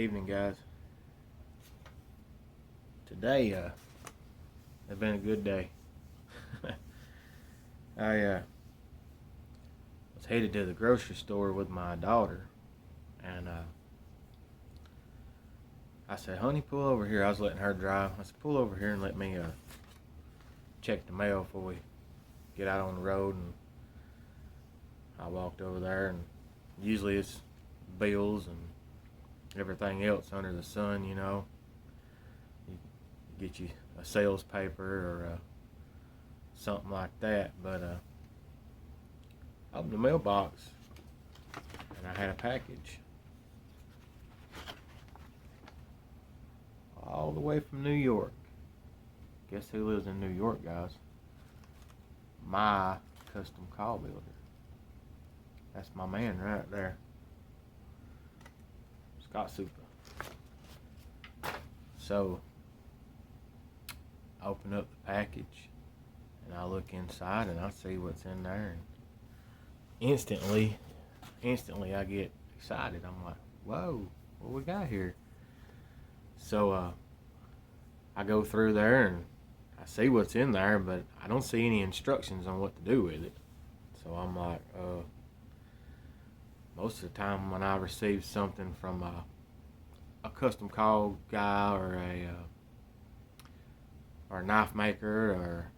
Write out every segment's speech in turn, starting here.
evening, guys. Today, has been a good day. I was headed to the grocery store with my daughter, and I said, "Honey, pull over here." I was letting her drive. I said, "Pull over here and let me check the mail before we get out on the road." And I walked over there, and usually it's bills and everything else under the sun, you know. You get you a sales paper or something like that, but I opened the mailbox and I had a package all the way from New York. Guess who lives in New York, guys? My custom call builder. That's my man right there, Supa. So I open up the package and I look inside and I see what's in there, and instantly I get excited. I'm like, whoa, what we got here? So I go through there and I see what's in there, but I don't see any instructions on what to do with it. So I'm like, most of the time when I receive something from a custom call guy or a knife maker or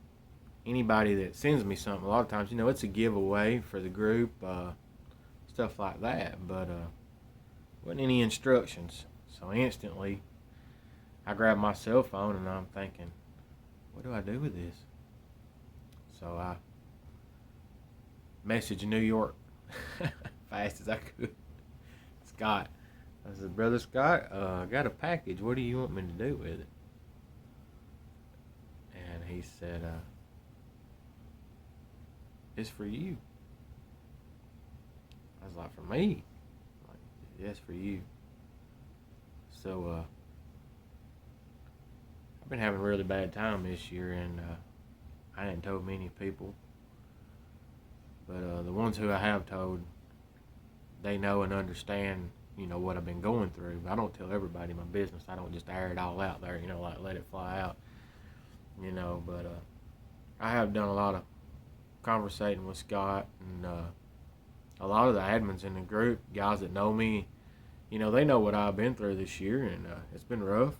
anybody that sends me something, a lot of times, you know, it's a giveaway for the group, stuff like that, but wasn't any instructions. So instantly I grab my cell phone and I'm thinking, what do I do with this? So I messaged New York fast as I could. Scott. I said, "Brother Scott, I got a package. What do you want me to do with it?" And he said, "It's for you." I was like, "For me?" I'm like, "Yes, for you." So I've been having a really bad time this year, and I hadn't told many people, but the ones who I have told, they know and understand, you know, what I've been going through. I don't tell everybody my business. I don't just air it all out there, you know, like let it fly out, you know. But I have done a lot of conversating with Scott, and a lot of the admins in the group, guys that know me, you know, they know what I've been through this year, and it's been rough.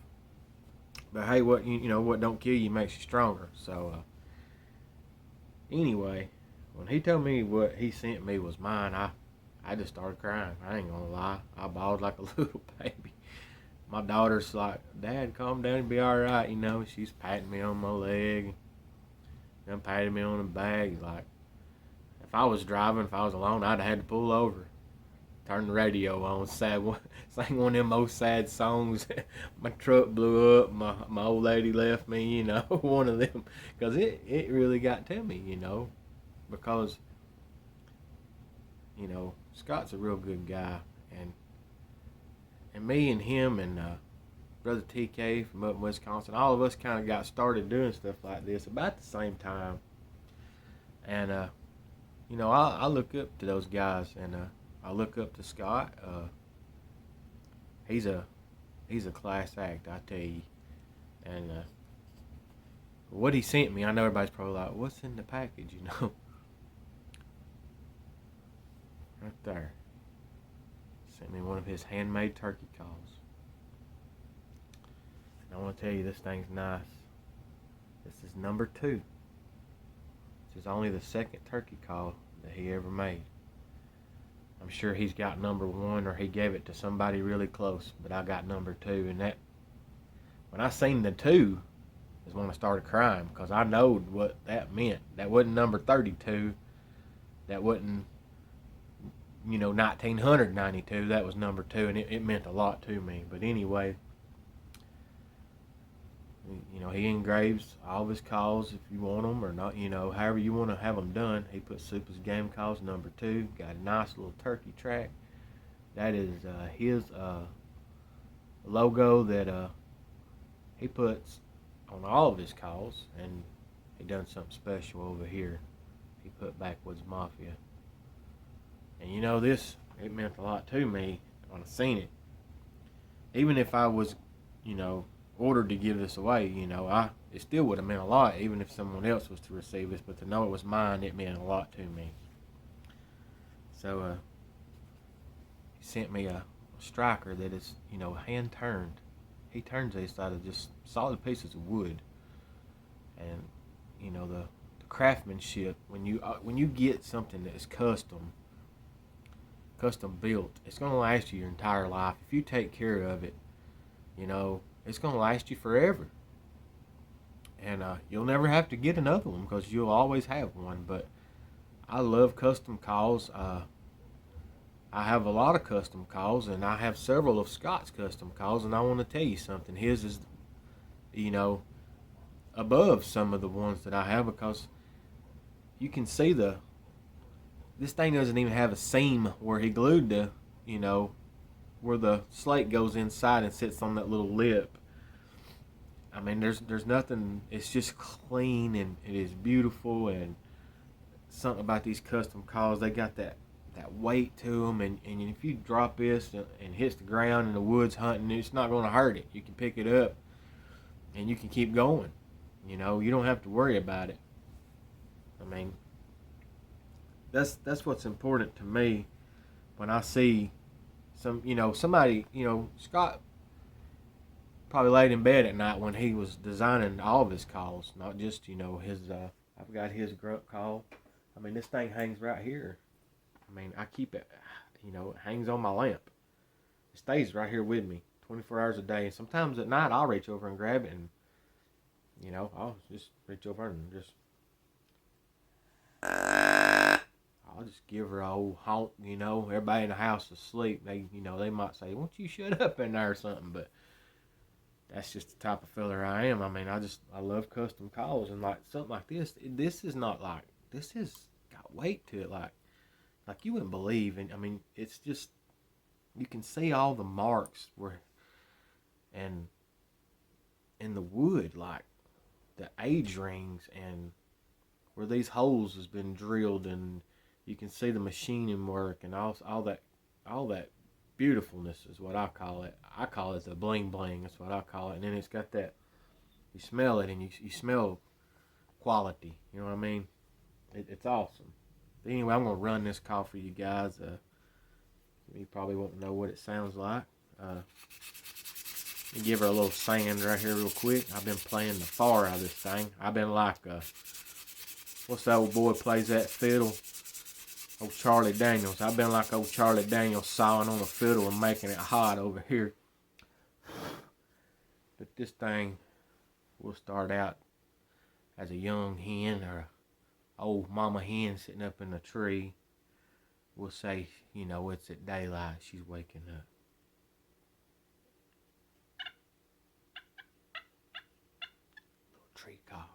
But hey, what you know, what don't kill you makes you stronger. So anyway, when he told me what he sent me was mine, I just started crying. I ain't gonna lie. I bawled like a little baby. My daughter's like, "Dad, calm down and be alright," you know. She's patting me on my leg, and patting me on the back. Like, if I was driving, if I was alone, I'd have had to pull over, turn the radio on, sing one of them old sad songs. My truck blew up, my old lady left me, you know, one of them. Because it really got to me, you know, because, you know, Scott's a real good guy, and me and him and Brother TK from up in Wisconsin, all of us kind of got started doing stuff like this about the same time. And you know, I look up to those guys, and I look up to Scott. He's a class act, I tell you. And what he sent me, I know everybody's probably like, "What's in the package?" You know. Right there. Sent me one of his handmade turkey calls. And I want to tell you, this thing's nice. This is number 2. This is only the second turkey call that he ever made. I'm sure he's got number 1, or he gave it to somebody really close, but I got number 2. And that, when I seen the 2, is when I started crying, because I knowed what that meant. That wasn't number 32. That wasn't, you know, 1992, that was number 2, and it meant a lot to me. But anyway, you know, he engraves all of his calls if you want them or not, you know, however you want to have them done. He put Supa's game calls number 2, got a nice little turkey track. That is his logo that he puts on all of his calls, and he done something special over here. He put Backwoods Mafia. And you know, this, it meant a lot to me when I seen it. even if I was, ordered to give this away, it still would have meant a lot, even if someone else was to receive this. But to know it was mine, it meant a lot to me. So he sent me a striker that is, hand turned. He turns these out of just solid pieces of wood, and the craftsmanship when you get something that is custom built, it's gonna last you your entire life if you take care of it. It's gonna last you forever, and you'll never have to get another one because you'll always have one. But I love custom calls. I have a lot of custom calls, and I have several of Scott's custom calls, and I want to tell you something. His is, you know, above some of the ones that I have because you can see this thing doesn't even have a seam where he glued where the slate goes inside and sits on that little lip. I mean, there's nothing. It's just clean and it is beautiful, and something about these custom calls, they got that weight to them, and if you drop this and hits the ground in the woods hunting, it's not going to hurt it. You can pick it up and you can keep going. You don't have to worry about it. I mean, that's what's important to me when I see somebody, Scott probably laid in bed at night when he was designing all of his calls, not just, his, I've got his grunt call. I mean, this thing hangs right here. I mean, I keep it, it hangs on my lamp. It stays right here with me 24 hours a day. And sometimes at night I'll reach over and grab it and, I'll just reach over and I'll just give her a old honk, everybody in the house is asleep. They might say, won't you shut up in there or something, but that's just the type of fella I am. I mean, I love custom calls, and like something like this is not like, this has got weight to it, like you wouldn't believe. And I mean, it's just, you can see all the marks and in the wood, like the age rings and where these holes has been drilled, and you can see the machining work and all that beautifulness is what I call it. I call it the bling bling. That's what I call it. And then it's got that, you smell it and you smell quality. You know what I mean? It's awesome. But anyway, I'm going to run this call for you guys. You probably won't know what it sounds like. Let me give her a little sand right here real quick. I've been playing the far out of this thing. I've been like, what's that old boy plays that fiddle? Old Charlie Daniels. I've been like old Charlie Daniels sawing on a fiddle and making it hot over here. But this thing will start out as a young hen or a old mama hen sitting up in a tree. We'll say, it's at daylight. She's waking up. Little tree call.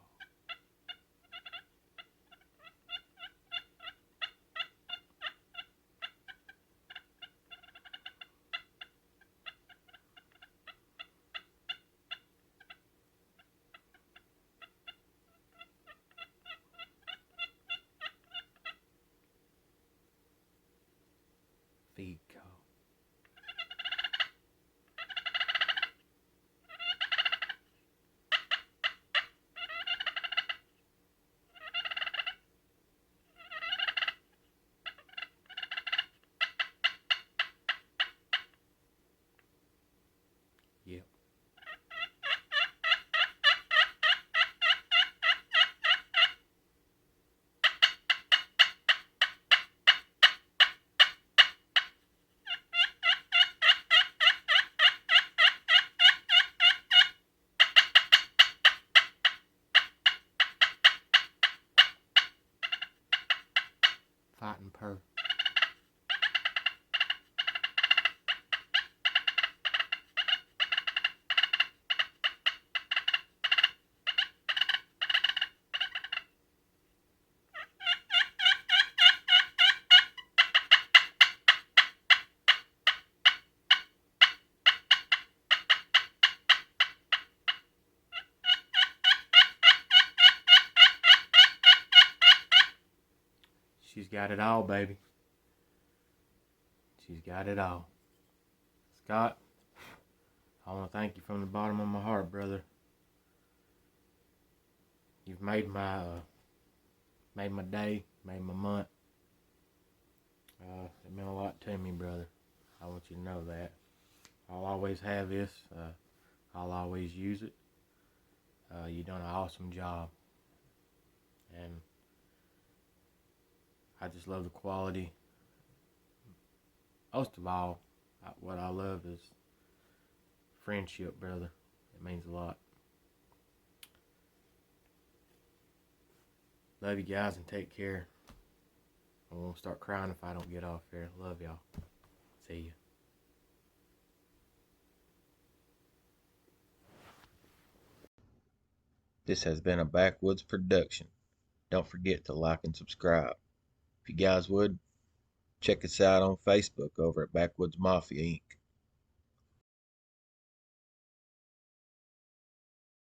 Feed call. Yep. Fighting purr. She's got it all, baby. She's got it all. Scott, I want to thank you from the bottom of my heart, brother. You've made my day, made my month. It meant a lot to me, brother. I want you to know that. I'll always have this. I'll always use it. You've done an awesome job, and I just love the quality. Most of all, what I love is friendship, brother. It means a lot. Love you guys and take care. I won't start crying if I don't get off here. Love y'all. See ya. This has been a Backwoods production. Don't forget to like and subscribe. If you guys would, check us out on Facebook over at Backwoods Mafia Inc.